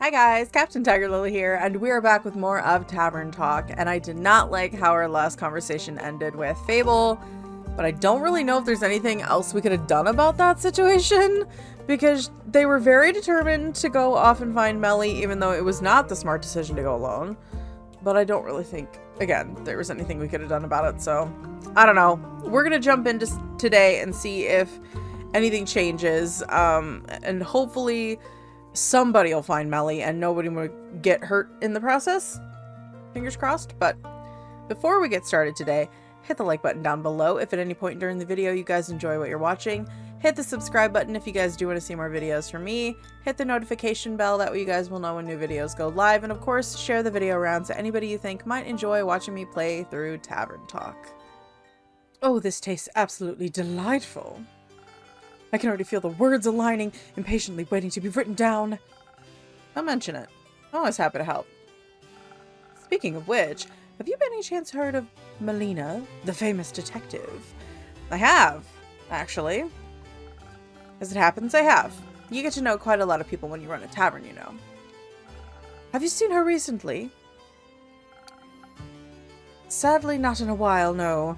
Hi guys, Captain TigerLily here, and we are back with more of Tavern Talk, and I did not like how our last conversation ended with Fable, but I don't really know if there's anything else we could have done about that situation, because they were very determined to go off and find Melly, even though it was not the smart decision to go alone. But I don't really think, again, there was anything we could have done about it, so I don't know. We're gonna jump into today and see if anything changes, and hopefully somebody will find Melly and nobody will get hurt in the process. Fingers crossed. But before we get started today, hit the like button down below if at any point during the video you guys enjoy what you're watching. Hit the subscribe button if you guys do want to see more videos from me. Hit the notification bell, that way you guys will know when new videos go live. And of course, share the video around to anybody you think might enjoy watching me play through Tavern Talk. Oh, this tastes absolutely delightful. I can already feel the words aligning, impatiently waiting to be written down. Don't mention it. I'm always happy to help. Speaking of which, have you by any chance heard of Melina, the famous detective? I have, actually. As it happens, I have. You get to know quite a lot of people when you run a tavern, you know. Have you seen her recently? Sadly, not in a while, no.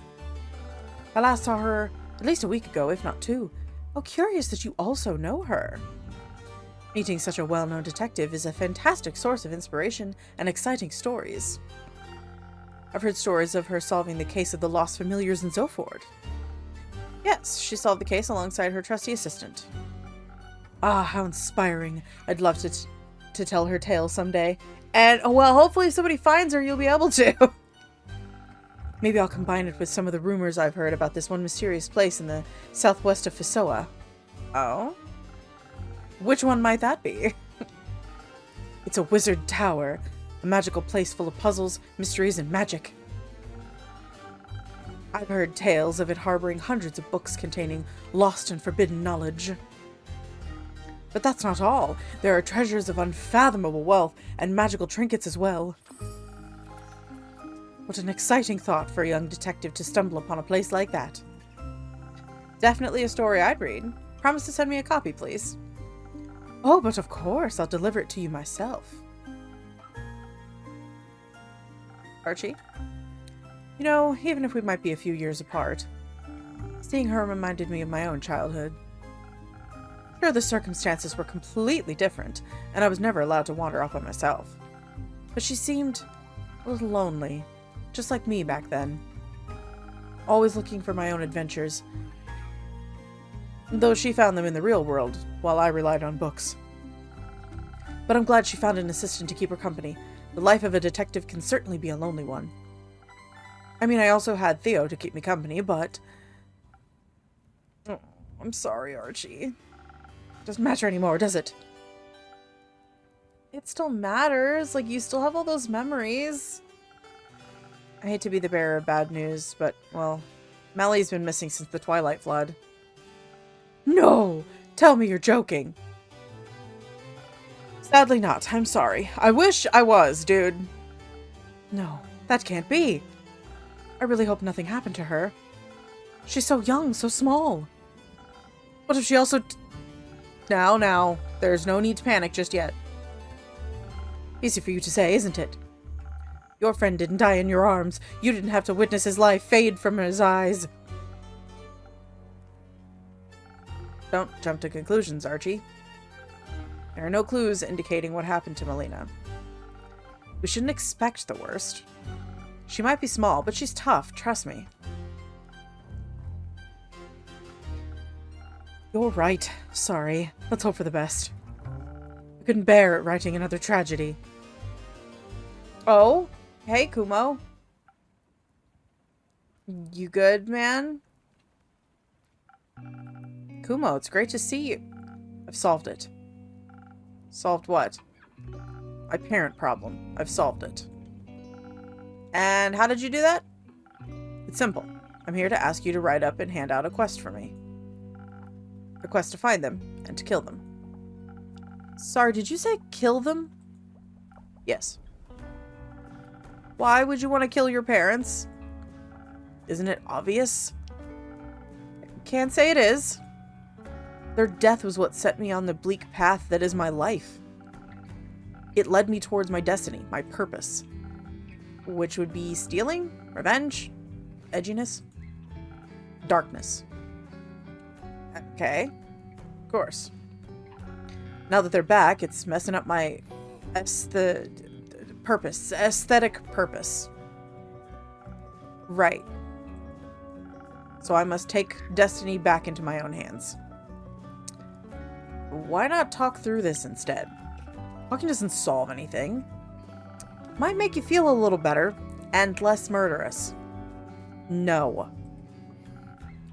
I last saw her at least a week ago, if not two. Oh, curious that you also know her. Meeting such a well-known detective is a fantastic source of inspiration and exciting stories. I've heard stories of her solving the case of the lost familiars and so forth. Yes, she solved the case alongside her trusty assistant. Ah, how inspiring. I'd love to tell her tale someday. And, well, hopefully if somebody finds her, you'll be able to. Maybe I'll combine it with some of the rumors I've heard about this one mysterious place in the southwest of Fisoa. Oh? Which one might that be? It's a wizard tower, a magical place full of puzzles, mysteries, and magic. I've heard tales of it harboring hundreds of books containing lost and forbidden knowledge. But that's not all. There are treasures of unfathomable wealth and magical trinkets as well. What an exciting thought for a young detective to stumble upon a place like that. Definitely a story I'd read. Promise to send me a copy, please. Oh, but of course, I'll deliver it to you myself. Archie? You know, even if we might be a few years apart, seeing her reminded me of my own childhood. Sure, the circumstances were completely different, and I was never allowed to wander off by myself. But she seemed a little lonely. Just like me back then. Always looking for my own adventures. Though she found them in the real world, while I relied on books. But I'm glad she found an assistant to keep her company. The life of a detective can certainly be a lonely one. I mean, I also had Theo to keep me company, but... Oh, I'm sorry, Archie. Doesn't matter anymore, does it? It still matters. Like, you still have all those memories. I hate to be the bearer of bad news, but, well, Melly's been missing since the Twilight Flood. No! Tell me you're joking. Sadly not. I'm sorry. I wish I was, dude. No, that can't be. I really hope nothing happened to her. She's so young, so small. What if she also... Now, there's no need to panic just yet. Easy for you to say, isn't it? Your friend didn't die in your arms. You didn't have to witness his life fade from his eyes. Don't jump to conclusions, Archie. There are no clues indicating what happened to Melina. We shouldn't expect the worst. She might be small, but she's tough, trust me. You're right. Sorry. Let's hope for the best. I couldn't bear it writing another tragedy. Oh? Hey, Kumo. You good, man? Kumo, it's great to see you. I've solved it. Solved what? My parent problem. I've solved it. And how did you do that? It's simple. I'm here to ask you to write up and hand out a quest for me. A quest to find them and to kill them. Sorry, did you say kill them? Yes. Why would you want to kill your parents? Isn't it obvious? Can't say it is. Their death was what set me on the bleak path that is my life. It led me towards my destiny, my purpose. Which would be stealing, revenge, edginess, darkness. Okay. Of course. Now that they're back, it's messing up my aesthetic purpose. Right. So I must take destiny back into my own hands. Why not talk through this instead? Talking doesn't solve anything. Might make you feel a little better and less murderous. No.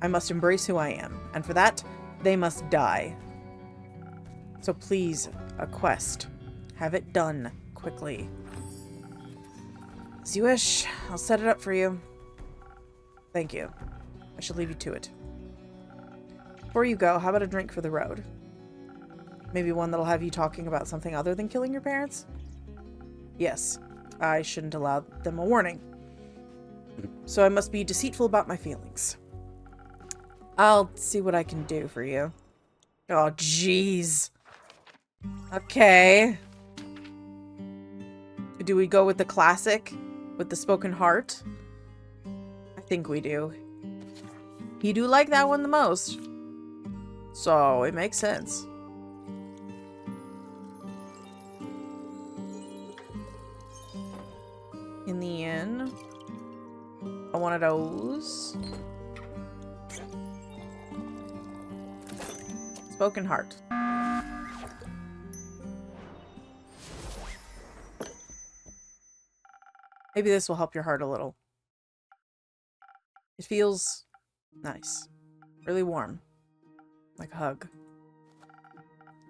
I must embrace who I am, and for that, they must die. So please, a quest. Have it done quickly. As you wish, I'll set it up for you. Thank you. I shall leave you to it. Before you go, how about a drink for the road? Maybe one that'll have you talking about something other than killing your parents? Yes, I shouldn't allow them a warning. So I must be deceitful about my feelings. I'll see what I can do for you. Oh, jeez. Okay. Do we go with the classic? With the spoken heart? I think we do. You do like that one the most. So, it makes sense. In the inn. One of those. Spoken heart. Maybe this will help your heart a little. It feels nice. Really warm. Like a hug.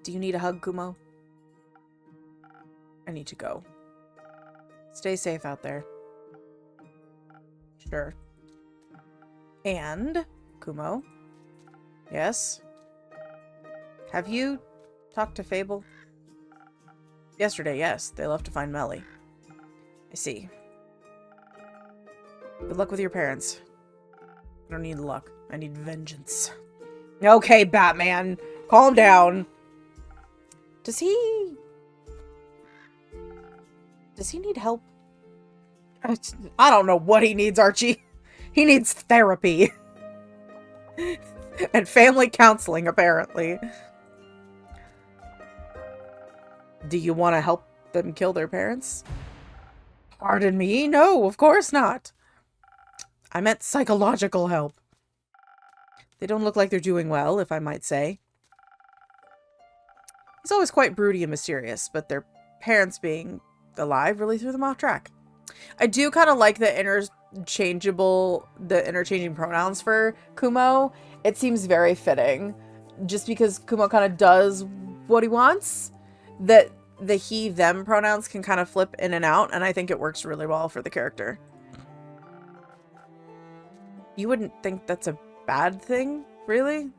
Do you need a hug, Kumo? I need to go. Stay safe out there. Sure. And, Kumo? Yes? Have you talked to Fable? Yesterday, yes. They left to find Melly. I see. Good luck with your parents. I don't need luck. I need vengeance. Okay, Batman. Calm down. Does he need help? I don't know what he needs, Archie. He needs therapy. And family counseling, apparently. Do you want to help them kill their parents? Pardon me? No, of course not. I meant psychological help. They don't look like they're doing well, if I might say. He's always quite broody and mysterious, but their parents being alive really threw them off track. I do kind of like the interchanging pronouns for Kumo. It seems very fitting. Just because Kumo kind of does what he wants, that the he, them pronouns can kind of flip in and out, and I think it works really well for the character. You wouldn't think that's a bad thing, really?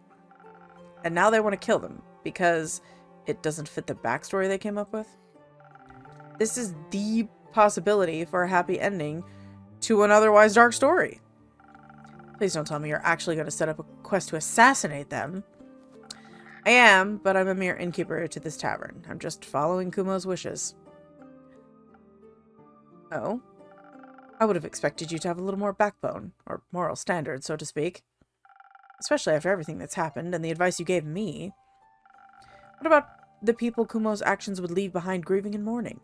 And now they want to kill them, because it doesn't fit the backstory they came up with. This is the possibility for a happy ending to an otherwise dark story. Please don't tell me you're actually going to set up a quest to assassinate them. I am, but I'm a mere innkeeper to this tavern. I'm just following Kumo's wishes. Oh? I would have expected you to have a little more backbone, or moral standards, so to speak. Especially after everything that's happened and the advice you gave me. What about the people Kumo's actions would leave behind grieving and mourning?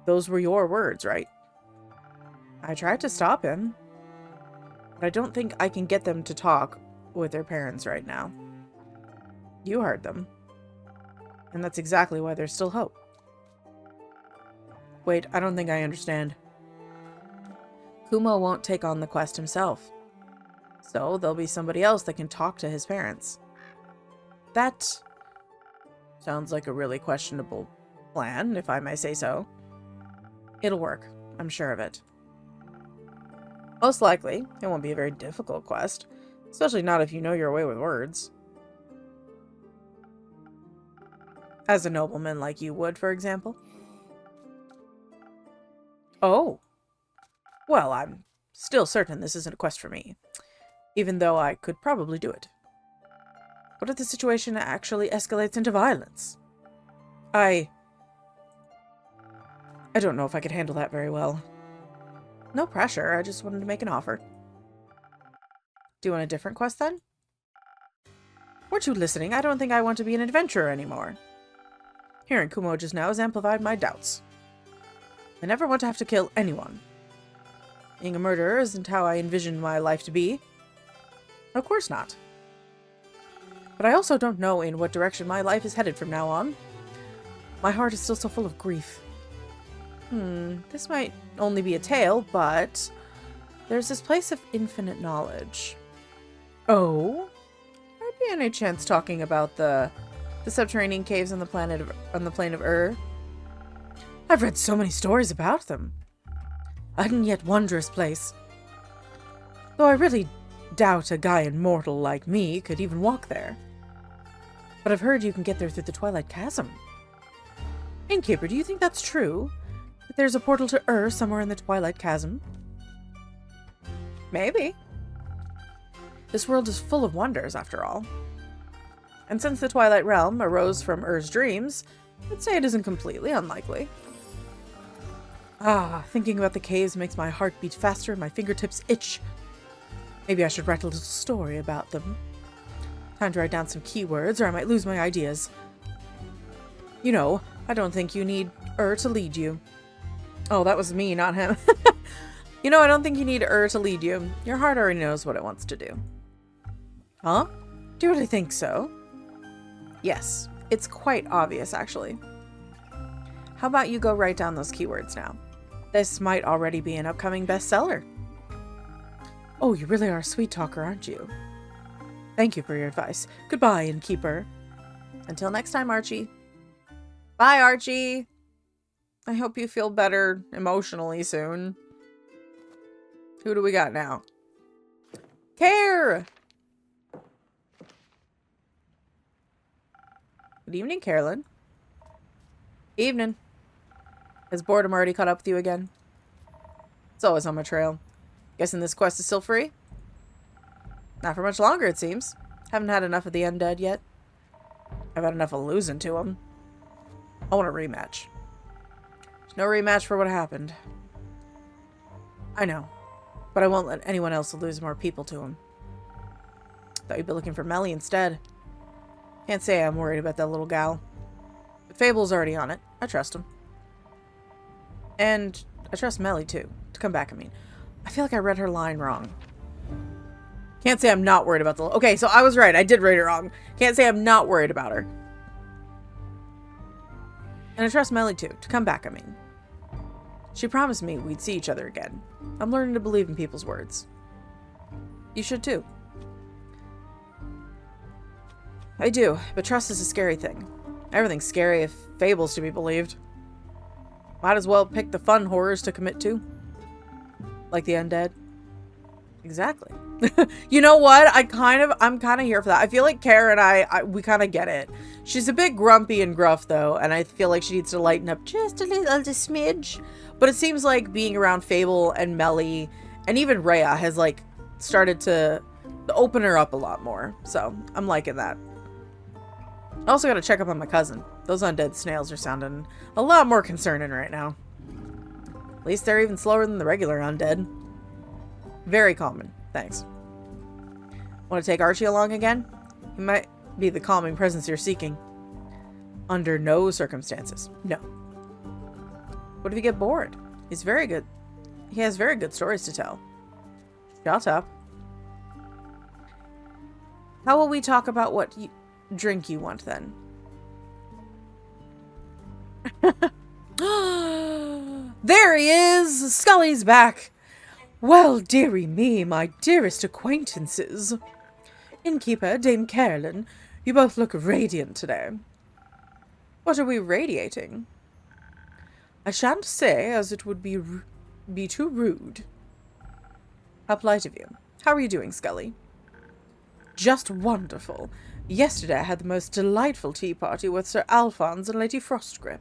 Those were your words, right? I tried to stop him, but I don't think I can get them to talk with their parents right now. You heard them. And that's exactly why there's still hope. Wait, I don't think I understand. Kumo won't take on the quest himself. So there'll be somebody else that can talk to his parents. That sounds like a really questionable plan, if I may say so. It'll work. I'm sure of it. Most likely, it won't be a very difficult quest. Especially not if you know your way with words. As a nobleman like you would, for example. Oh. Well, I'm still certain this isn't a quest for me. Even though I could probably do it. What if the situation actually escalates into violence? I don't know if I could handle that very well. No pressure, I just wanted to make an offer. Do you want a different quest then? Weren't you listening? I don't think I want to be an adventurer anymore. Hearing Kumo just now has amplified my doubts. I never want to have to kill anyone. Being a murderer isn't how I envisioned my life to be. Of course not. But I also don't know in what direction my life is headed from now on. My heart is still so full of grief. This might only be a tale, but there's this place of infinite knowledge. Oh? Are there any chance talking about the subterranean caves on the plane of Ur? I've read so many stories about them. An yet wondrous place. Though I really doubt a Gaian mortal like me could even walk there. But I've heard you can get there through the Twilight Chasm. Innkeeper, do you think that's true? That there's a portal to Ur somewhere in the Twilight Chasm? Maybe. This world is full of wonders, after all. And since the Twilight Realm arose from Ur's dreams, I'd say it isn't completely unlikely. Thinking about the caves makes my heart beat faster and my fingertips itch. Maybe I should write a little story about them. Time to write down some keywords or I might lose my ideas. You know, I don't think you need Ur to lead you. Oh, that was me, not him. You know, I don't think you need Ur to lead you. Your heart already knows what it wants to do. Huh? Do you really think so? Yes, it's quite obvious, actually. How about you go write down those keywords now? This might already be an upcoming bestseller. Oh, you really are a sweet talker, aren't you? Thank you for your advice. Goodbye, innkeeper. Until next time, Archie. Bye, Archie. I hope you feel better emotionally soon. Who do we got now? Caer! Good evening, Carolyn. Evening. Has boredom already caught up with you again? It's always on my trail. Guessing this quest is still free? Not for much longer, it seems. Haven't had enough of the Undead yet. I've had enough of losing to them. I want a rematch. There's no rematch for what happened. I know. But I won't let anyone else lose more people to him. Thought you'd be looking for Melly instead. Can't say I'm worried about that little gal. But Fable's already on it. I trust him. And I trust Melly too. To come back, I mean. I feel like I read her line wrong. Can't say I'm not worried about the... Okay, so I was right. I did read it wrong. Can't say I'm not worried about her. And I trust Melly too. To come back, I mean. She promised me we'd see each other again. I'm learning to believe in people's words. You should too. I do, but trust is a scary thing. Everything's scary if Fable's to be believed. Might as well pick the fun horrors to commit to. Like the Undead. Exactly. You know what? I'm kind of here for that. I feel like Caer and we kind of get it. She's a bit grumpy and gruff though, and I feel like she needs to lighten up just a little, just a smidge. But it seems like being around Fable and Melly and even Rhea has like started to open her up a lot more. So I'm liking that. I also got to check up on my cousin. Those undead snails are sounding a lot more concerning right now. At least they're even slower than the regular undead. Very common. Thanks. Want to take Archie along again? He might be the calming presence you're seeking. Under no circumstances. No. What if you get bored? He's very good. He has very good stories to tell. Shut up. How will we talk about what drink you want then? There he is! Skully's back! Well, dearie me, my dearest acquaintances. Innkeeper, Dame Carolyn, you both look radiant today. What are we radiating? I shan't say, as it would be too rude. How polite of you. How are you doing, Skully? Just wonderful. Yesterday I had the most delightful tea party with Sir Alphonse and Lady Frostgrip.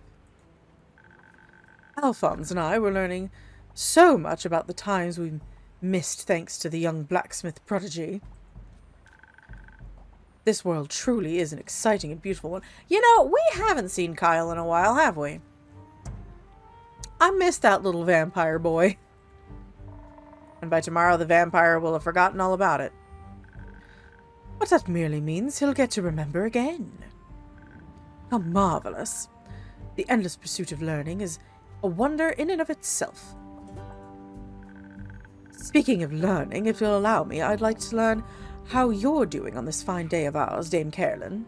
Alphonse and I were learning so much about the times we missed thanks to the young blacksmith prodigy. This world truly is an exciting and beautiful one. You know, we haven't seen Kyle in a while, have we? I miss that little vampire boy. And by tomorrow the vampire will have forgotten all about it. But that merely means he'll get to remember again. How marvelous. The endless pursuit of learning is a wonder in and of itself. Speaking of learning, if you'll allow me, I'd like to learn how you're doing on this fine day of ours, Dame Caroline.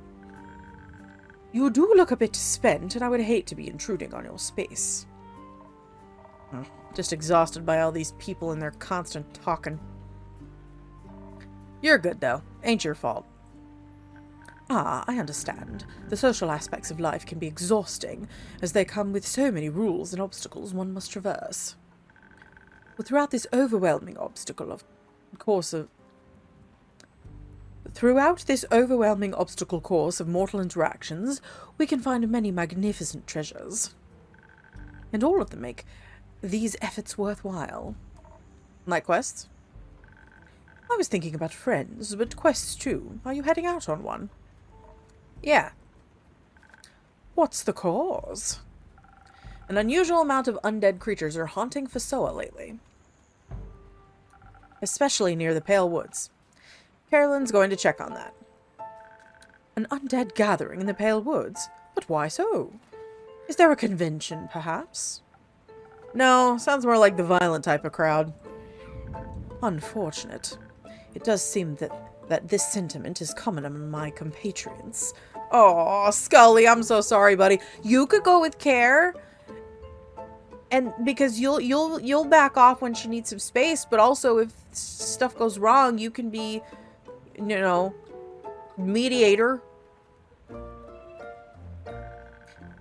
You do look a bit spent, and I would hate to be intruding on your space. Just exhausted by all these people and their constant talking. You're good, though. Ain't your fault. Ah, I understand. The social aspects of life can be exhausting, as they come with so many rules and obstacles one must traverse. But throughout this overwhelming course of mortal interactions, we can find many magnificent treasures. And all of them make these efforts worthwhile. Like quests? I was thinking about friends, but quests too. Are you heading out on one? Yeah. What's the cause? An unusual amount of undead creatures are haunting Fasoa lately. Especially near the Pale Woods. Carolyn's going to check on that. An undead gathering in the Pale Woods? But why so? Is there a convention, perhaps? No, sounds more like the violent type of crowd. Unfortunate. It does seem that this sentiment is common among my compatriots. Oh, Skully, I'm so sorry, buddy. You could go with Caer, and because you'll back off when she needs some space, but also if stuff goes wrong, you can be, mediator.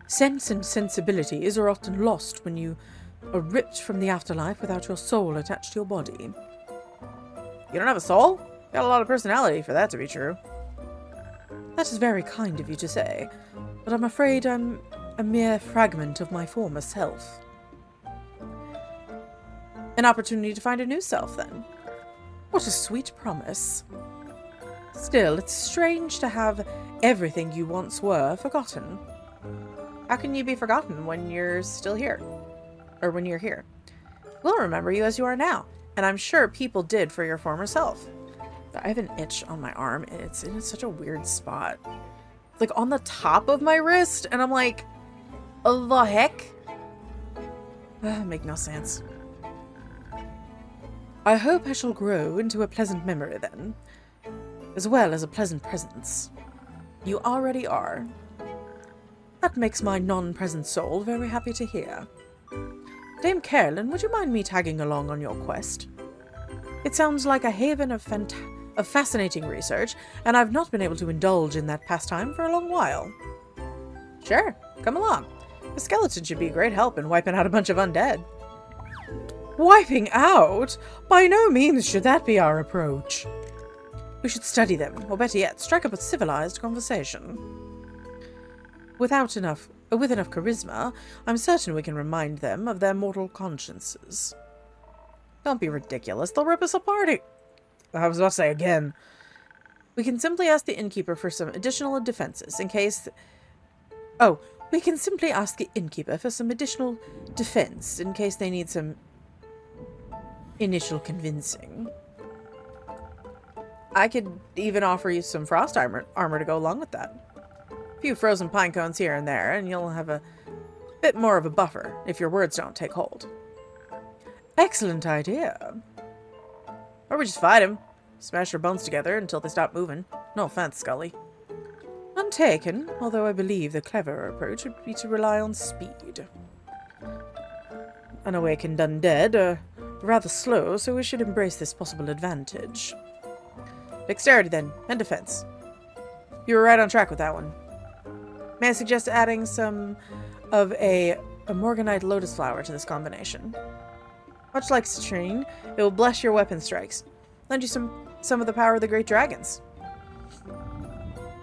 Sense and sensibilities are often lost when you are ripped from the afterlife without your soul attached to your body. You don't have a soul? Got a lot of personality for that to be true. That is very kind of you to say, but I'm afraid I'm a mere fragment of my former self. An opportunity to find a new self, then. What a sweet promise. Still, it's strange to have everything you once were forgotten. How can you be forgotten when you're still here? Or when you're here? We'll remember you as you are now, and I'm sure people did for your former self. I have an itch on my arm, and it's in such a weird spot. It's like on the top of my wrist, and I'm like, oh, the heck? Make no sense. I hope I shall grow into a pleasant memory then, as well as a pleasant presence. You already are. That makes my non-present soul very happy to hear. Dame Caroline, would you mind me tagging along on your quest? It sounds like a haven of fascinating research, and I've not been able to indulge in that pastime for a long while. Sure, come along. The skeleton should be a great help in wiping out a bunch of undead. Wiping out? By no means should that be our approach. We should study them, or better yet, strike up a civilized conversation. With enough charisma, I'm certain we can remind them of their mortal consciences. Don't be ridiculous, they'll rip us apart. I was about to say again. We can simply ask the innkeeper for some additional defenses in case... we can simply ask the innkeeper for some additional defense in case they need some initial convincing. I could even offer you some frost armor to go along with that. A few frozen pine cones here and there, and you'll have a bit more of a buffer if your words don't take hold. Excellent idea. Or we just fight him. Smash our bones together until they stop moving. No offense, Skully. Untaken, although I believe the cleverer approach would be to rely on speed. Unawakened undead are rather slow, so we should embrace this possible advantage. Dexterity, then, and defense. You were right on track with that one. May I suggest adding some of a Morganite lotus flower to this combination? Much like citrine, it will bless your weapon strikes. Lend you some of the power of the great dragons.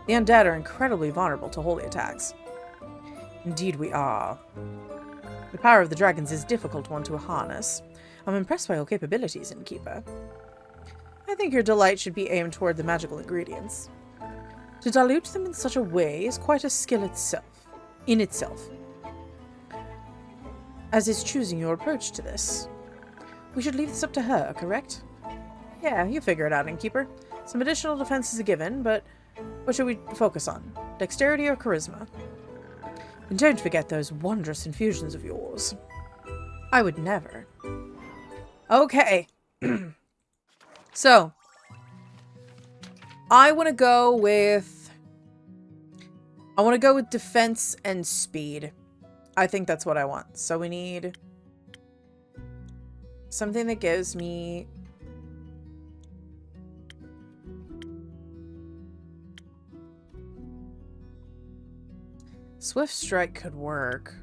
The undead are incredibly vulnerable to holy attacks. Indeed we are. The power of the dragons is a difficult one to harness. I'm impressed by your capabilities, Innkeeper. I think your delight should be aimed toward the magical ingredients. To dilute them in such a way is quite a skill in itself. as is choosing your approach to this. We should leave this up to her, correct? Yeah, you figure it out, Innkeeper. Some additional defense is a given, but what should we focus on? Dexterity or charisma? And don't forget those wondrous infusions of yours. I would never. Okay. So, I want to go with defense and speed. I think that's what I want. So we need something that gives me Swift Strike could work.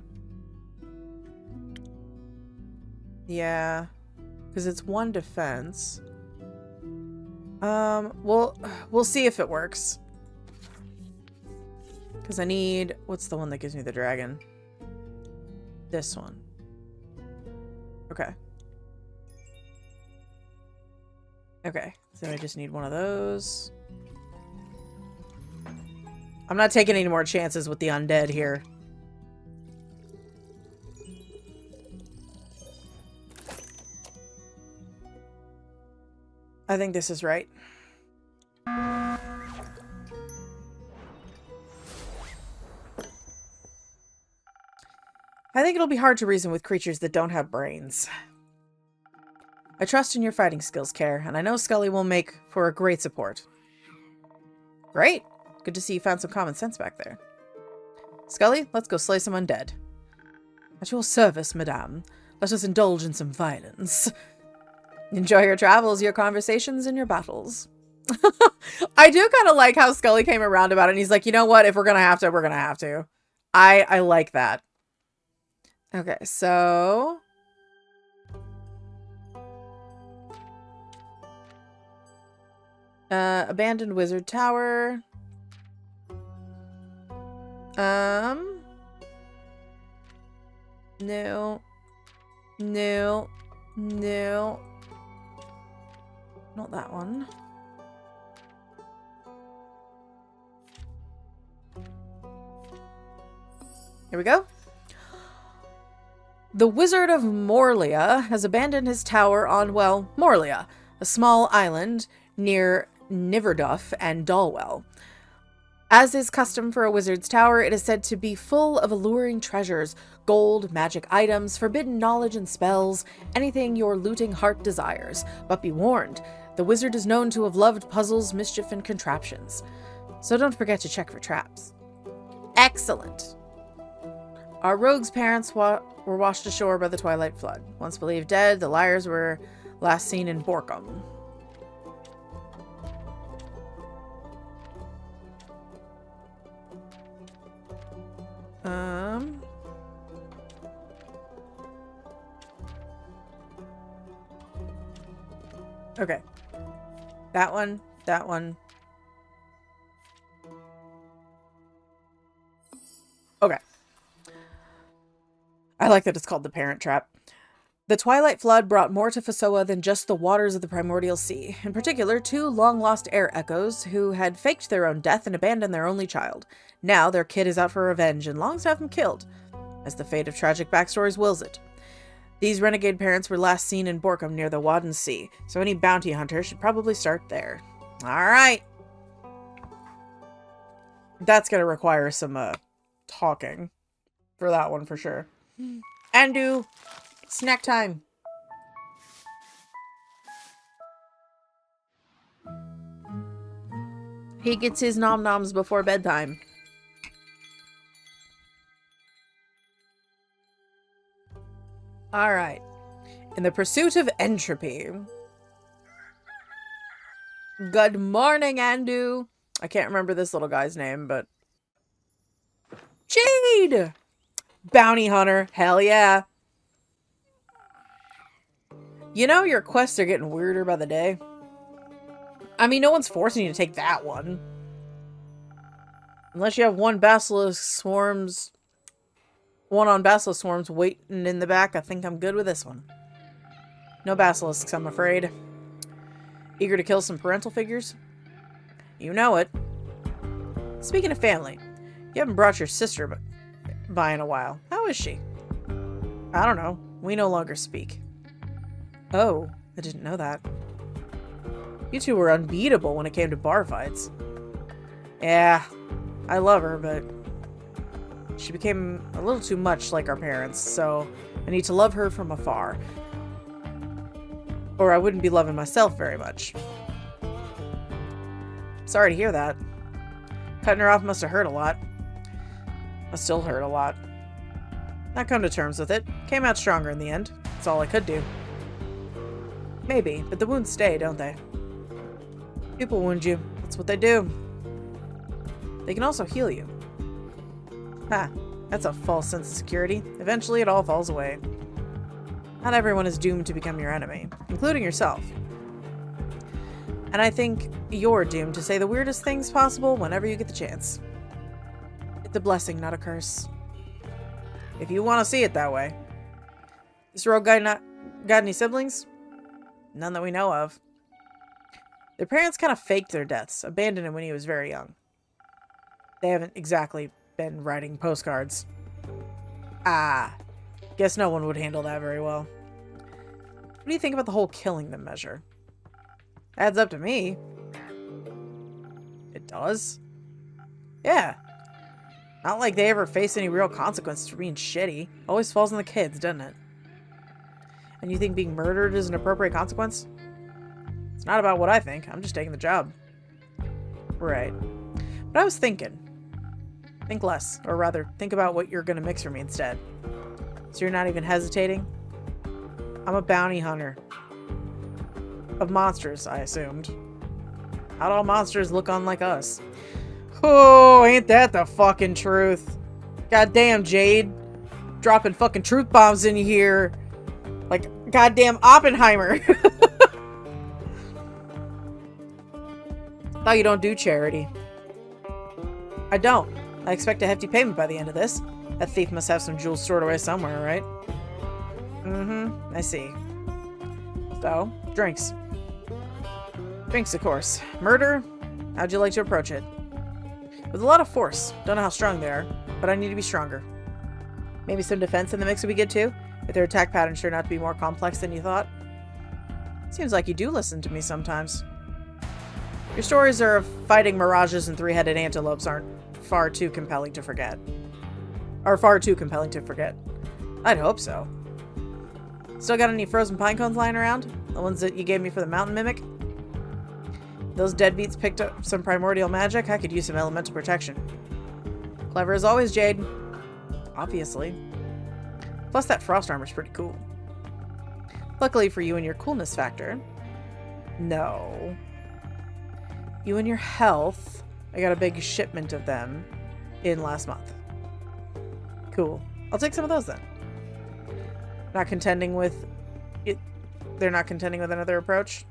Yeah, because it's 1 defense. We'll see if it works. Because I need... What's the one that gives me the dragon? This one. Okay. Okay, so I just need one of those. I'm not taking any more chances with the undead here. I think this is right. I think it'll be hard to reason with creatures that don't have brains. I trust in your fighting skills, Caer, and I know Skully will make for a great support. Great! Good to see you found some common sense back there. Skully, let's go slay some undead. At your service, madame. Let us indulge in some violence. Enjoy your travels, your conversations, and your battles. I do kind of like how Skully came around about it, and he's like, you know what? If we're gonna have to, we're gonna have to. I like that. Okay, so... abandoned wizard tower. No. No. No. Not that one. Here we go. The Wizard of Morlia has abandoned his tower on, well, Morlia, a small island near Niverduff and Dalwell. As is custom for a wizard's tower, it is said to be full of alluring treasures, gold, magic items, forbidden knowledge and spells, anything your looting heart desires. But be warned, the wizard is known to have loved puzzles, mischief, and contraptions. So don't forget to check for traps. Excellent. Our rogue's parents were washed ashore by the Twilight Flood. Once believed dead, the liars were last seen in Borkum. Okay. That one. That one. Okay. I like that it's called the Parent Trap. The Twilight Flood brought more to Fasoa than just the waters of the Primordial Sea. In particular, 2 long-lost air echoes who had faked their own death and abandoned their only child. Now, their kid is out for revenge and longs to have him killed, as the fate of tragic backstories wills it. These renegade parents were last seen in Borkum near the Wadden Sea, so any bounty hunter should probably start there. Alright! That's gonna require some, talking. For that one, for sure. Andu! Snack time! He gets his nom-noms before bedtime. Alright. In the pursuit of entropy. Good morning, Andu. I can't remember this little guy's name, but... Jade! Bounty hunter. Hell yeah. You know, your quests are getting weirder by the day. I mean, no one's forcing you to take that one. Unless you have one basilisk swarms... One on basilisk swarms waiting in the back. I think I'm good with this one. No basilisks, I'm afraid. Eager to kill some parental figures? You know it. Speaking of family, you haven't brought your sister by in a while. How is she? I don't know. We no longer speak. Oh, I didn't know that. You two were unbeatable when it came to bar fights. Yeah, I love her, but she became a little too much like our parents, so I need to love her from afar. Or I wouldn't be loving myself very much. Sorry to hear that. Cutting her off must have hurt a lot. Must still hurt a lot. I come to terms with it. Came out stronger in the end. That's all I could do. Maybe, but the wounds stay, don't they? People wound you. That's what they do. They can also heal you. Ha, that's a false sense of security. Eventually it all falls away. Not everyone is doomed to become your enemy, including yourself. And I think you're doomed to say the weirdest things possible whenever you get the chance. It's a blessing, not a curse. If you want to see it that way. This rogue guy not got any siblings? None that we know of. Their parents kind of faked their deaths, abandoned him when he was very young. They haven't exactly been writing postcards. Ah, guess no one would handle that very well. What do you think about the whole killing them measure? Adds up to me. It does? Yeah. Not like they ever face any real consequences for being shitty. Always falls on the kids, doesn't it? And you think being murdered is an appropriate consequence? It's not about what I think. I'm just taking the job. Right. But I was thinking. Think less. Or rather, think about what you're going to mix for me instead. So you're not even hesitating? I'm a bounty hunter. Of monsters, I assumed. How'd all monsters look on like us? Oh, ain't that the fucking truth? Goddamn, Jade. Dropping fucking truth bombs in here. Like goddamn Oppenheimer. Thought you don't do charity. I don't. I expect a hefty payment by the end of this. That thief must have some jewels stored away somewhere, right? I see. So, drinks. Drinks, of course. Murder? How'd you like to approach it? With a lot of force. Don't know how strong they are, but I need to be stronger. Maybe some defense in the mix would be good too, if their attack patterns turn out to be more complex than you thought. Seems like you do listen to me sometimes. Your stories of fighting mirages and three-headed antelopes aren't far too compelling to forget. I'd hope so. Still got any frozen pine cones lying around? The ones that you gave me for the mountain mimic? Those deadbeats picked up some primordial magic. I could use some elemental protection. Clever as always, Jade. Obviously. Plus that frost armor's pretty cool. Luckily for you and your coolness factor. No. You and your health. I got a big shipment of them in last month. Cool. I'll take some of those then. Not contending with it. They're not contending with another approach?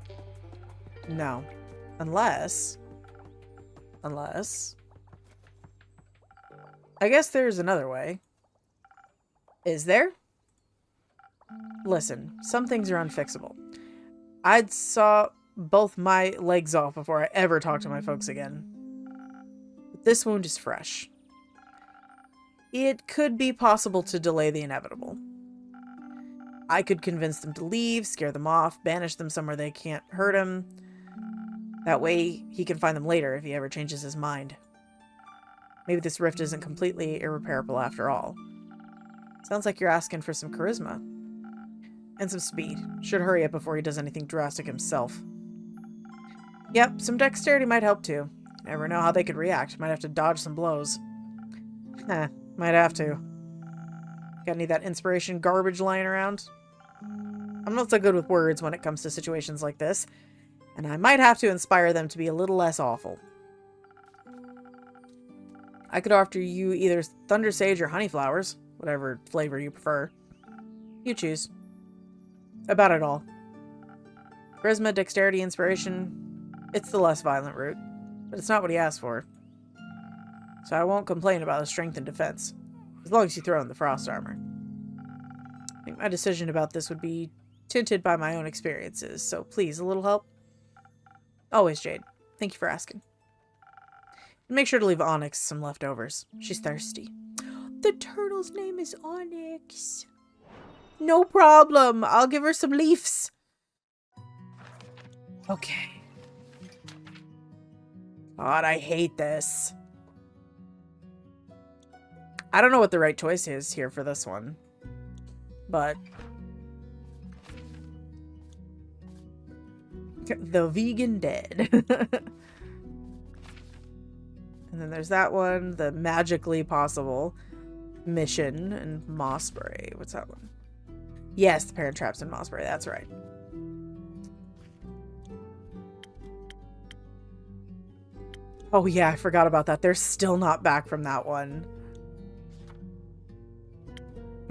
No. Unless. I guess there's another way. Is there? Listen, some things are unfixable. I'd saw both my legs off before I ever talked to my folks again. But this wound is fresh. It could be possible to delay the inevitable. I could convince them to leave, scare them off, banish them somewhere they can't hurt him. That way, he can find them later if he ever changes his mind. Maybe this rift isn't completely irreparable after all. Sounds like you're asking for some charisma. And some speed. Should hurry up before he does anything drastic himself. Yep, some dexterity might help too. Never know how they could react. Might have to dodge some blows. Might have to. Got any of that inspiration garbage lying around? I'm not so good with words when it comes to situations like this. And I might have to inspire them to be a little less awful. I could offer you either Thunder Sage or Honey Flowers, whatever flavor you prefer. You choose. About it all. Charisma, dexterity, inspiration. It's the less violent route, but it's not what he asked for. So I won't complain about his strength and defense, as long as you throw in the frost armor. I think my decision about this would be tinted by my own experiences, so please, a little help? Always, Jade. Thank you for asking. And make sure to leave Onyx some leftovers. She's thirsty. The turtle's name is Onyx. No problem. I'll give her some leaves. Okay. God, I hate this. I don't know what the right choice is here for this one. But... the vegan dead. And then there's that one. The magically possible mission in Mossbury. What's that one? Yes, the parent traps in Mossbury. That's right. Oh yeah, I forgot about that. They're still not back from that one.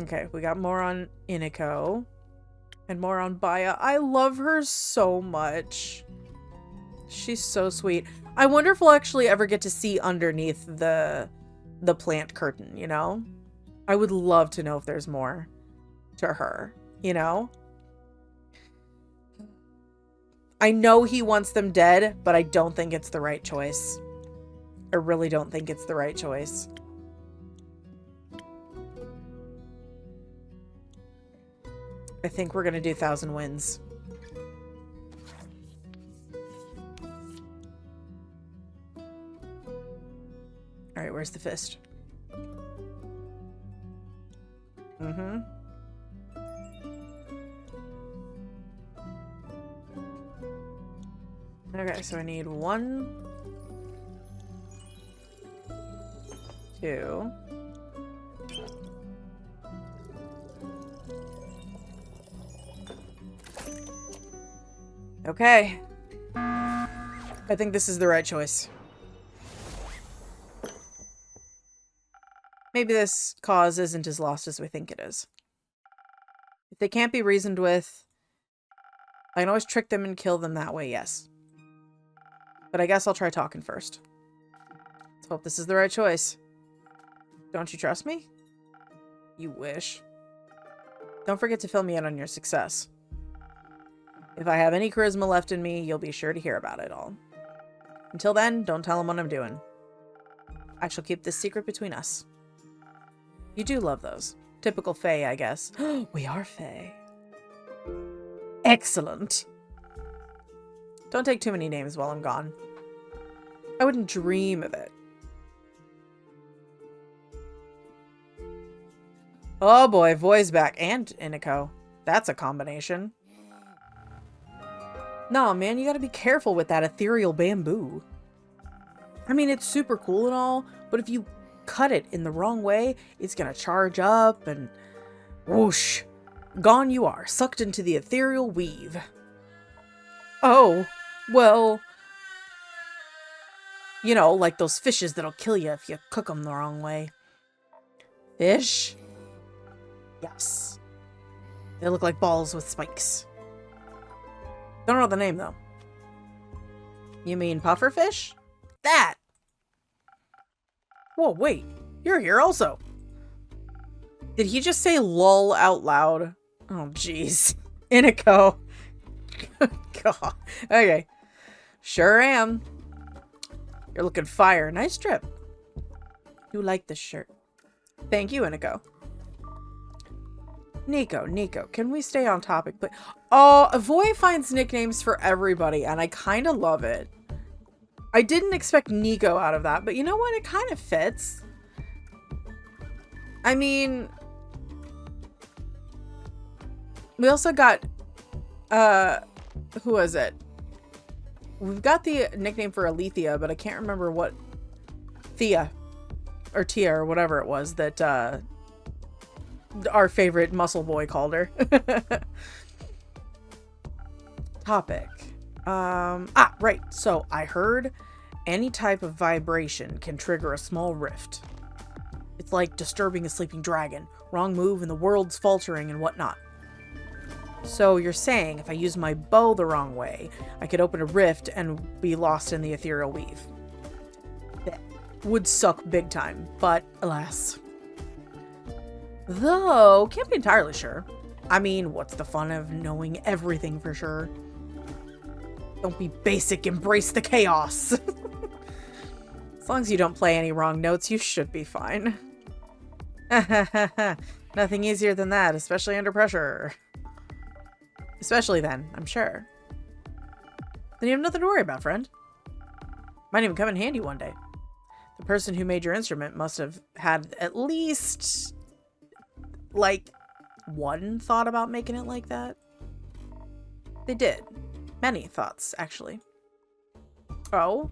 Okay, we got more on Iniko. And more on Baya. I love her so much. She's so sweet. I wonder if we'll actually ever get to see underneath the plant curtain, you know? I would love to know if there's more to her, you know? I know he wants them dead, but I don't think it's the right choice. I really don't think it's the right choice. I think we're gonna do 1,000 Winds. Alright, where's the fist? Mm-hmm. Okay, so I need 1, 2. Okay. I think this is the right choice. Maybe this cause isn't as lost as we think it is. If they can't be reasoned with, I can always trick them and kill them that way, yes. But I guess I'll try talking first. Let's hope this is the right choice. Don't you trust me? You wish. Don't forget to fill me in on your success. If I have any charisma left in me, you'll be sure to hear about it all. Until then, don't tell him what I'm doing. I shall keep this secret between us. You do love those. Typical Fae, I guess. We are Fae. Excellent. Don't take too many names while I'm gone. I wouldn't dream of it. Oh boy, Voi's back. And Iniko. That's a combination. Nah, man, you gotta be careful with that ethereal bamboo. I mean, it's super cool and all, but if you cut it in the wrong way, it's gonna charge up and whoosh. Gone you are, sucked into the ethereal weave. Oh, well, you know, like those fishes that'll kill you if you cook them the wrong way. Fish? Yes. They look like balls with spikes. Don't know the name, though. You mean pufferfish? That! Whoa, wait. You're here also. Did he just say lol out loud? Oh, jeez. Iniko. God. Okay. Sure am. You're looking fire. Nice trip. You like this shirt. Thank you, Iniko. Nico, can we stay on topic? But oh, Voy finds nicknames for everybody, and I kind of love it. I didn't expect Nico out of that, but you know what? It kind of fits. I mean, we also got, who was it? We've got the nickname for Alethea, but I can't remember what Thea or Tia or whatever it was that, our favorite muscle boy called her. Topic. Right. So I heard any type of vibration can trigger a small rift. It's like disturbing a sleeping dragon. Wrong move and the world's faltering and whatnot. So you're saying if I use my bow the wrong way, I could open a rift and be lost in the ethereal weave. That would suck big time, but alas. Though, can't be entirely sure. I mean, what's the fun of knowing everything for sure? Don't be basic, embrace the chaos. As long as you don't play any wrong notes, you should be fine. Nothing easier than that, especially under pressure. Especially then, I'm sure. Then you have nothing to worry about, friend. Might even come in handy one day. The person who made your instrument must have had at least, like, one thought about making it like that. They did. Many thoughts, actually. Oh.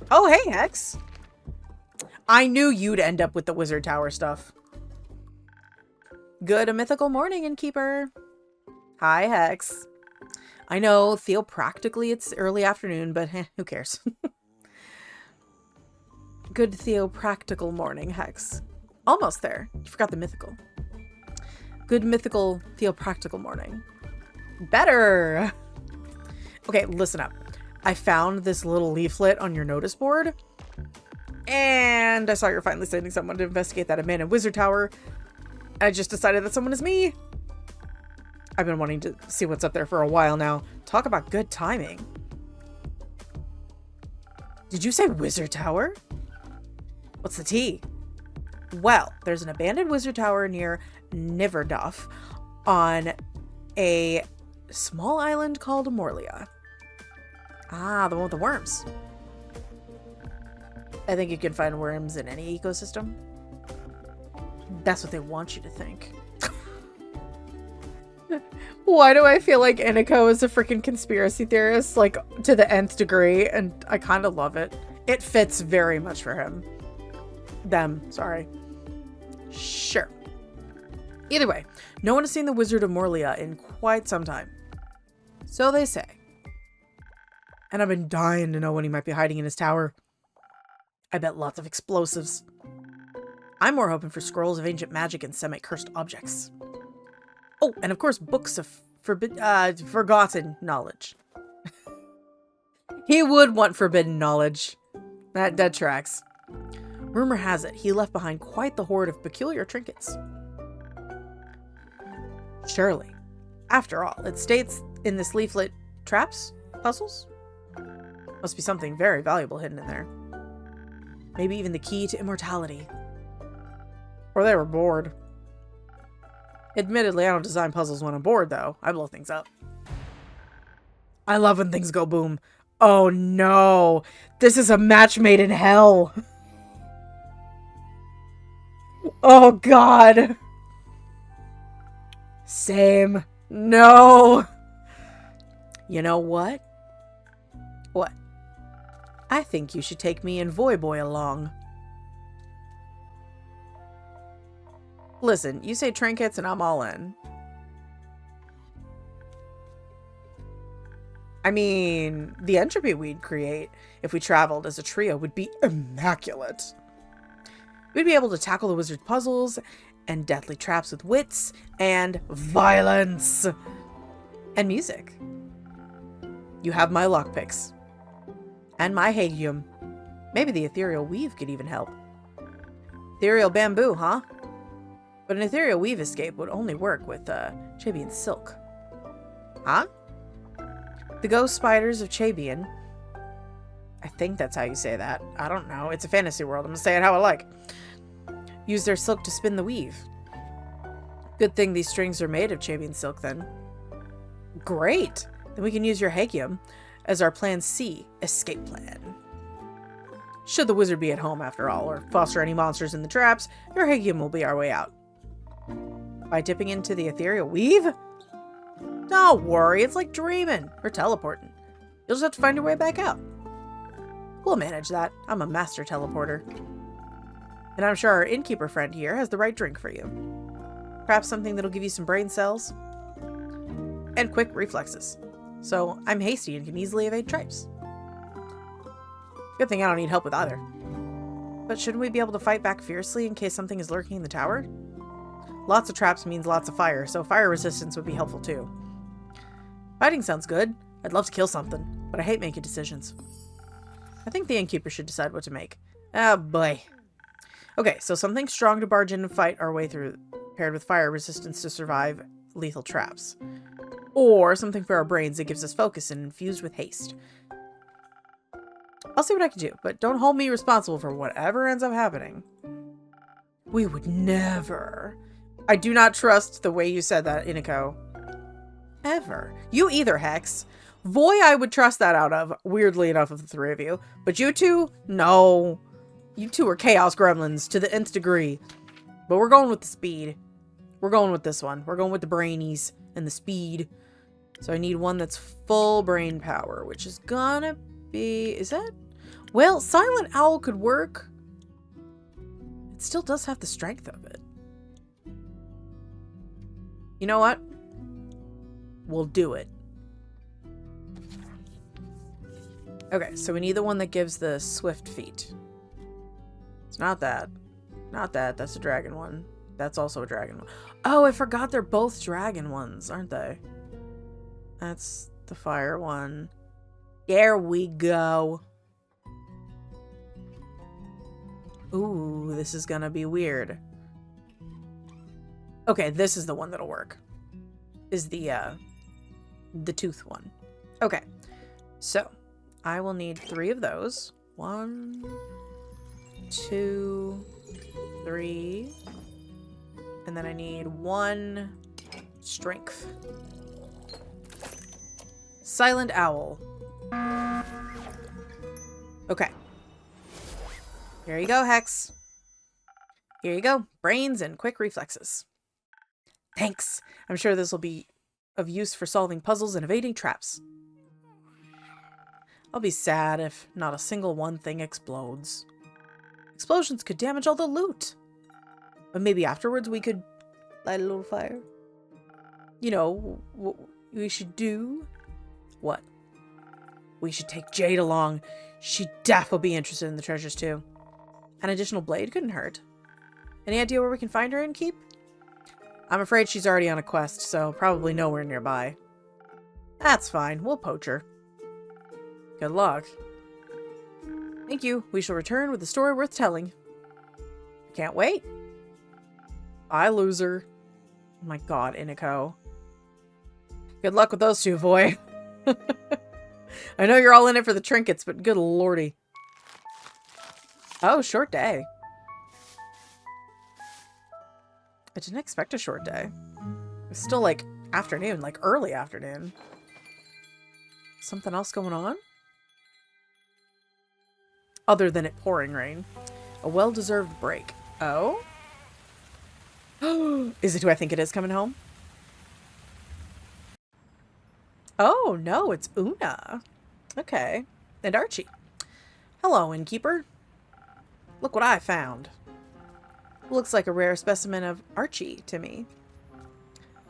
Oh, hey, Hex. I knew you'd end up with the Wizard Tower stuff. Good a mythical morning, Innkeeper. Hi, Hex. I know, theopractically it's early afternoon, but who cares? Good theopractical morning, Hex. Almost there. You forgot the mythical. Good mythical theopractical morning. Better! Okay, listen up. I found this little leaflet on your notice board, and I saw you're finally sending someone to investigate that abandoned wizard tower. I just decided that someone is me. I've been wanting to see what's up there for a while now. Talk about good timing. Did you say wizard tower? What's the tea? Well, there's an abandoned wizard tower near Niverduff on a small island called Morlia. Ah, the one with the worms. I think you can find worms in any ecosystem. That's what they want you to think. Why do I feel like Iniko is a freaking conspiracy theorist, like, to the nth degree, and I kind of love it. It fits very much for him. Them, sorry. Sure. Either way, no one has seen the Wizard of Morlia in quite some time. So they say. And I've been dying to know what he might be hiding in his tower. I bet lots of explosives. I'm more hoping for scrolls of ancient magic and semi-cursed objects. Oh, and of course, books of forgotten knowledge. He would want forbidden knowledge. That tracks. Rumor has it, he left behind quite the hoard of peculiar trinkets. Surely. After all, it states in this leaflet, traps? Puzzles? Must be something very valuable hidden in there. Maybe even the key to immortality. Or they were bored. Admittedly, I don't design puzzles when I'm bored, though. I blow things up. I love when things go boom. Oh no! This is a match made in hell! Oh god! Same. No! You know what? What? I think you should take me and Voyboy along. Listen, you say trinkets and I'm all in. I mean, the entropy we'd create if we traveled as a trio would be immaculate. We'd be able to tackle the wizard's puzzles and deathly traps with wits and violence and music. You have my lockpicks and my hagium. Maybe the ethereal weave could even help. Ethereal bamboo, huh? But an ethereal weave escape would only work with Chabian silk. Huh? The ghost spiders of Chabian. I think that's how you say that. I don't know. It's a fantasy world. I'm gonna say it how I like. Use their silk to spin the weave. Good thing these strings are made of Chabian silk then. Great! Then we can use your hagium as our plan C escape plan. Should the wizard be at home after all, or foster any monsters in the traps, your hagium will be our way out. By dipping into the ethereal weave? Don't worry, it's like dreaming or teleporting. You'll just have to find your way back out. We'll manage that. I'm a master teleporter. And I'm sure our innkeeper friend here has the right drink for you. Perhaps something that'll give you some brain cells and quick reflexes. So I'm hasty and can easily evade traps. Good thing I don't need help with either. But shouldn't we be able to fight back fiercely in case something is lurking in the tower? Lots of traps means lots of fire, so fire resistance would be helpful too. Fighting sounds good. I'd love to kill something, but I hate making decisions. I think the innkeeper should decide what to make. Oh boy. Okay, so something strong to barge in and fight our way through, paired with fire resistance to survive lethal traps. Or something for our brains that gives us focus and infused with haste. I'll see what I can do, but don't hold me responsible for whatever ends up happening. We would never I do not trust the way you said that, Iniko. Ever. You either, Hex. Voy, I would trust that out of, weirdly enough, of the three of you. But you two? No. You two are chaos gremlins to the nth degree. But we're going with the speed. We're going with this one. We're going with the brainies and the speed. So I need one that's full brain power, which is gonna be... Is that... Well, Silent Owl could work. It still does have the strength of it. You know what? We'll do it. Okay, so we need the one that gives the swift feet. It's not that. Not that. That's a dragon one. That's also a dragon one. Oh, I forgot they're both dragon ones, aren't they? That's the fire one. There we go. Ooh, this is gonna be weird. Okay, this is the one that'll work. Is the tooth one. Okay, so I will need 3 of those. 1, 2, 3. And then I need 1 strength. Silent Owl. Okay. Here you go, Hex. Here you go. Brains and quick reflexes. Thanks. I'm sure this will be of use for solving puzzles and evading traps. I'll be sad if not a single one thing explodes. Explosions could damage all the loot. But maybe afterwards we could light a little fire. You know, what we should do? What? We should take Jade along. She'd definitely be interested in the treasures too. An additional blade couldn't hurt. Any idea where we can find her and keep? I'm afraid she's already on a quest, so probably nowhere nearby. That's fine. We'll poach her. Good luck. Thank you. We shall return with a story worth telling. Can't wait. Bye, loser. Oh my god, Iniko. Good luck with those two, boy. I know you're all in it for the trinkets, but good lordy. Oh, short day. I didn't expect a short day. It's still like afternoon, like early afternoon. Something else going on? Other than it pouring rain. A well-deserved break. Oh? Is it who I think it is coming home? Oh, no, it's Una. Okay. And Archie. Hello, innkeeper. Look what I found. Looks like a rare specimen of Archie to me.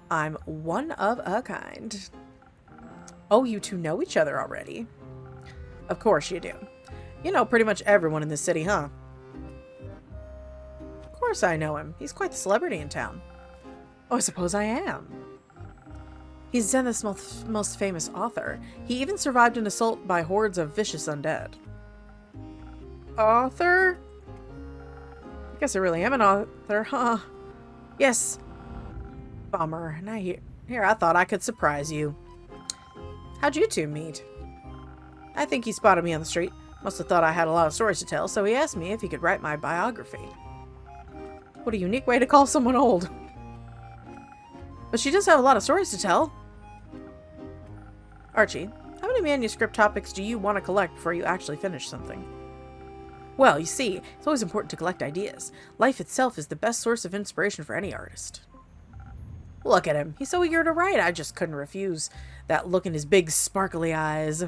I'm one of a kind. Oh, you two know each other already? Of course you do. You know pretty much everyone in this city, huh? Of course I know him. He's quite the celebrity in town. Oh, I suppose I am. He's Zenith's most famous author. He even survived an assault by hordes of vicious undead. Author? I guess I really am an author, huh? Yes. Bummer. Now here I thought I could surprise you. How'd you two meet? I think he spotted me on the street. Must have thought I had a lot of stories to tell, so he asked me if he could write my biography. What a unique way to call someone old. But she does have a lot of stories to tell. Archie, how many manuscript topics do you want to collect before you actually finish something? Well, you see, it's always important to collect ideas. Life itself is the best source of inspiration for any artist. Look at him. He's so eager to write. I just couldn't refuse that look in his big sparkly eyes.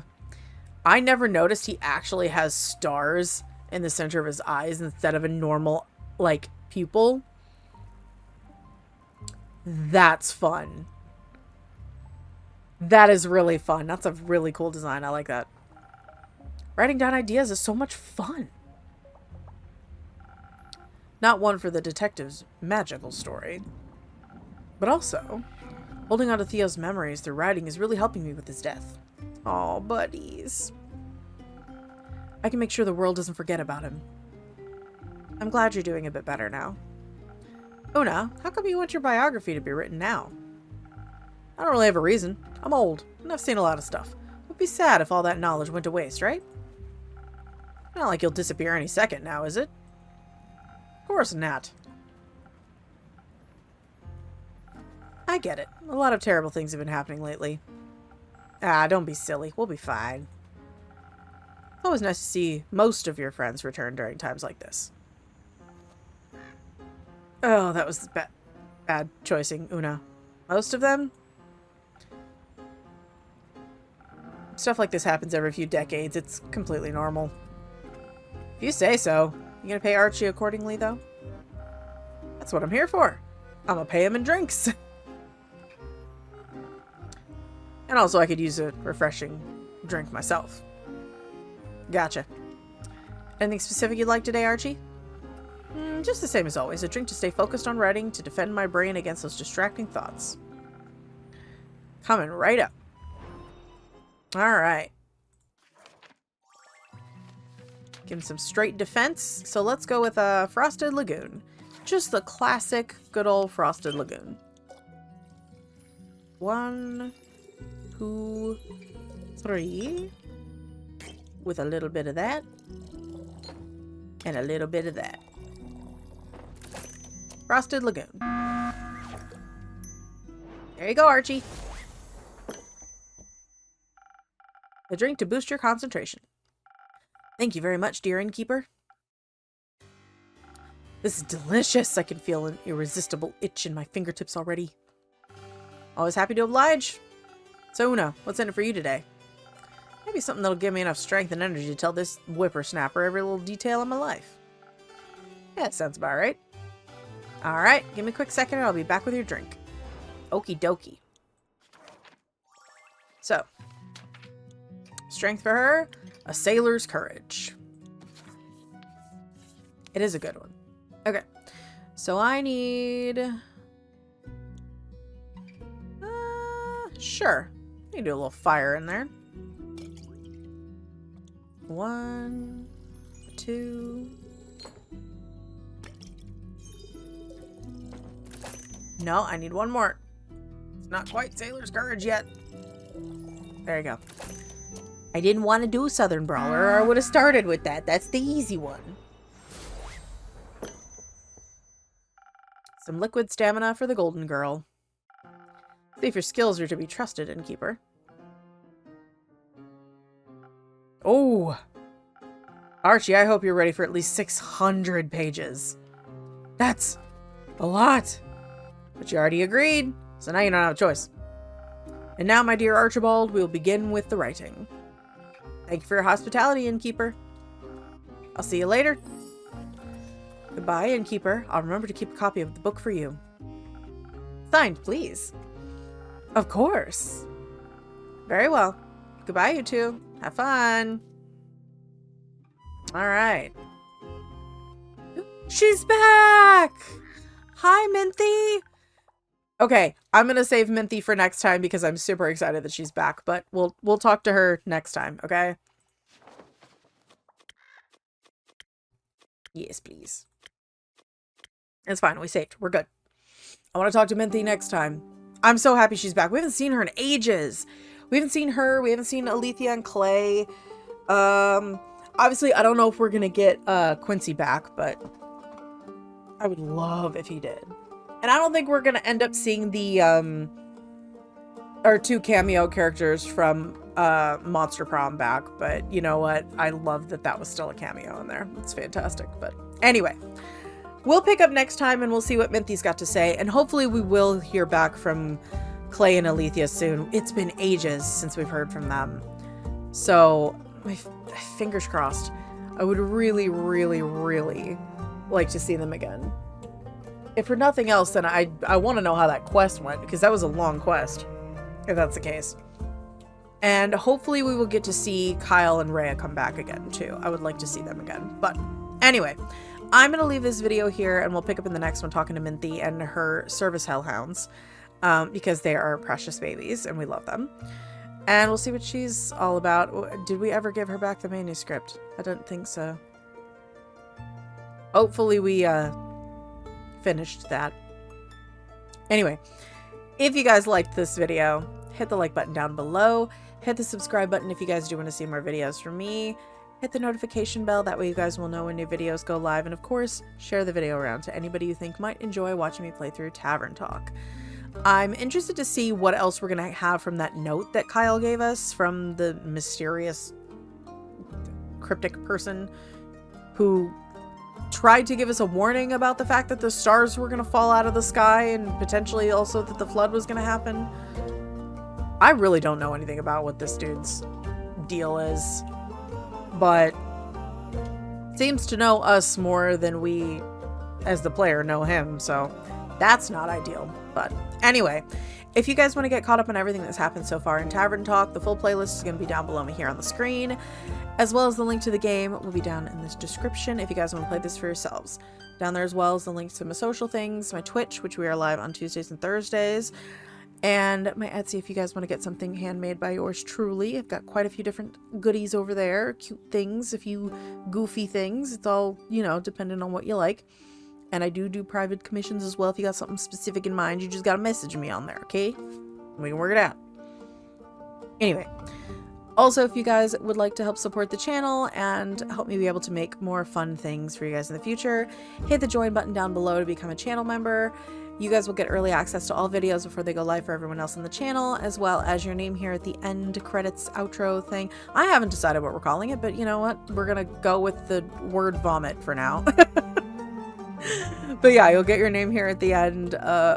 I never noticed he actually has stars in the center of his eyes instead of a normal, like, pupil. That's fun. That is really fun. That's a really cool design. I like that. Writing down ideas is so much fun. Not one for the detective's magical story. But also, holding on to Theo's memories through writing is really helping me with his death. Aw, buddies. I can make sure the world doesn't forget about him. I'm glad you're doing a bit better now. Una, how come you want your biography to be written now? I don't really have a reason. I'm old, and I've seen a lot of stuff. It would be sad if all that knowledge went to waste, right? Not like you'll disappear any second now, is it? Of course not. I get it. A lot of terrible things have been happening lately. Ah, don't be silly. We'll be fine. It's always nice to see most of your friends return during times like this. Oh, that was bad choicing, Una. Most of them? Stuff like this happens every few decades. It's completely normal. If you say so. You gonna pay Archie accordingly, though? That's what I'm here for. I'm gonna pay him in drinks. And also I could use a refreshing drink myself. Gotcha. Anything specific you'd like today, Archie? Just the same as always. A drink to stay focused on writing, to defend my brain against those distracting thoughts. Coming right up. Alright. Give him some straight defense. So let's go with a Frosted Lagoon. Just the classic, good old Frosted Lagoon. 1, 2, 3. With a little bit of that. And a little bit of that. Frosted Lagoon. There you go, Archie. A drink to boost your concentration. Thank you very much, dear innkeeper. This is delicious. I can feel an irresistible itch in my fingertips already. Always happy to oblige. So, Una, what's in it for you today? Maybe something that'll give me enough strength and energy to tell this whippersnapper every little detail of my life. Yeah, that sounds about right. Alright, give me a quick second and I'll be back with your drink. Okie dokie. So, strength for her, a sailor's courage. It is a good one. Okay, so I need... sure. You can do a little fire in there. 1, 2... No, I need one more. It's not quite sailor's courage yet. There you go. I didn't want to do Southern Brawler, or I would have started with that. That's the easy one. Some liquid stamina for the golden girl. See if your skills are to be trusted, innkeeper. Oh! Archie, I hope you're ready for at least 600 pages. That's a lot. But you already agreed, so now you don't have a choice. And now, my dear Archibald, we will begin with the writing. Thank you for your hospitality, innkeeper. I'll see you later. Goodbye, innkeeper. I'll remember to keep a copy of the book for you. Signed, please. Of course. Very well. Goodbye, you two. Have fun. All right. She's back! Hi, Minthy! Okay, I'm gonna save Minthy for next time because I'm super excited that she's back, but we'll talk to her next time, okay? Yes, please. It's fine, we saved. We're good. I want to talk to Minthy next time. I'm so happy she's back. We haven't seen her in ages. We haven't seen her. We haven't seen Alethea and Clay. Obviously, I don't know if we're gonna get Quincy back, but I would love if he did. And I don't think we're gonna end up seeing the our 2 cameo characters from Monster Prom back, but you know what? I love that that was still a cameo in there. It's fantastic. But anyway, we'll pick up next time and we'll see what Minthy's got to say, and hopefully we will hear back from Clay and Alethea soon. It's been ages since we've heard from them, so my fingers crossed. I would really, really, really like to see them again. If for nothing else, then I want to know how that quest went, because that was a long quest, if that's the case. And hopefully we will get to see Kyle and Rhea come back again, too. I would like to see them again. But anyway, I'm going to leave this video here, and we'll pick up in the next one talking to Minthy and her service hellhounds, because they are precious babies, and we love them. And we'll see what she's all about. Did we ever give her back the manuscript? I don't think so. Hopefully we, finished that. Anyway, if you guys liked this video, hit the like button down below, hit the subscribe button if you guys do want to see more videos from me, hit the notification bell, that way you guys will know when new videos go live, and of course, share the video around to anybody you think might enjoy watching me play through Tavern Talk. I'm interested to see what else we're going to have from that note that Kyle gave us from the mysterious cryptic person who tried to give us a warning about the fact that the stars were going to fall out of the sky and potentially also that the flood was going to happen. I really don't know anything about what this dude's deal is, but seems to know us more than we, as the player, know him, so that's not ideal. But anyway, if you guys want to get caught up on everything that's happened so far in Tavern Talk, the full playlist is going to be down below me here on the screen, as well as the link to the game will be down in this description if you guys want to play this for yourselves. Down there as well as the links to my social things, my Twitch, which we are live on Tuesdays and Thursdays, and my Etsy if you guys want to get something handmade by yours truly. I've got quite a few different goodies over there, cute things, a few goofy things. It's all, you know, depending on what you like. And I do private commissions as well. If you got something specific in mind, you just got to message me on there, okay? We can work it out. Anyway, also, if you guys would like to help support the channel and help me be able to make more fun things for you guys in the future, hit the join button down below to become a channel member. You guys will get early access to all videos before they go live for everyone else on the channel, as well as your name here at the end credits outro thing. I haven't decided what we're calling it, but you know what? We're going to go with the word vomit for now. But yeah, you'll get your name here at the end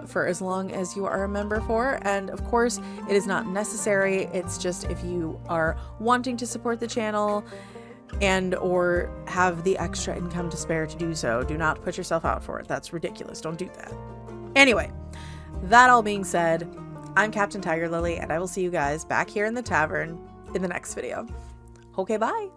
for as long as you are a member for. And of course, it is not necessary. It's just if you are wanting to support the channel and or have the extra income to spare to do so. Do not put yourself out for it. That's ridiculous. Don't do that. Anyway, that all being said, I'm Captain TigerLily, and I will see you guys back here in the tavern in the next video. Okay, bye.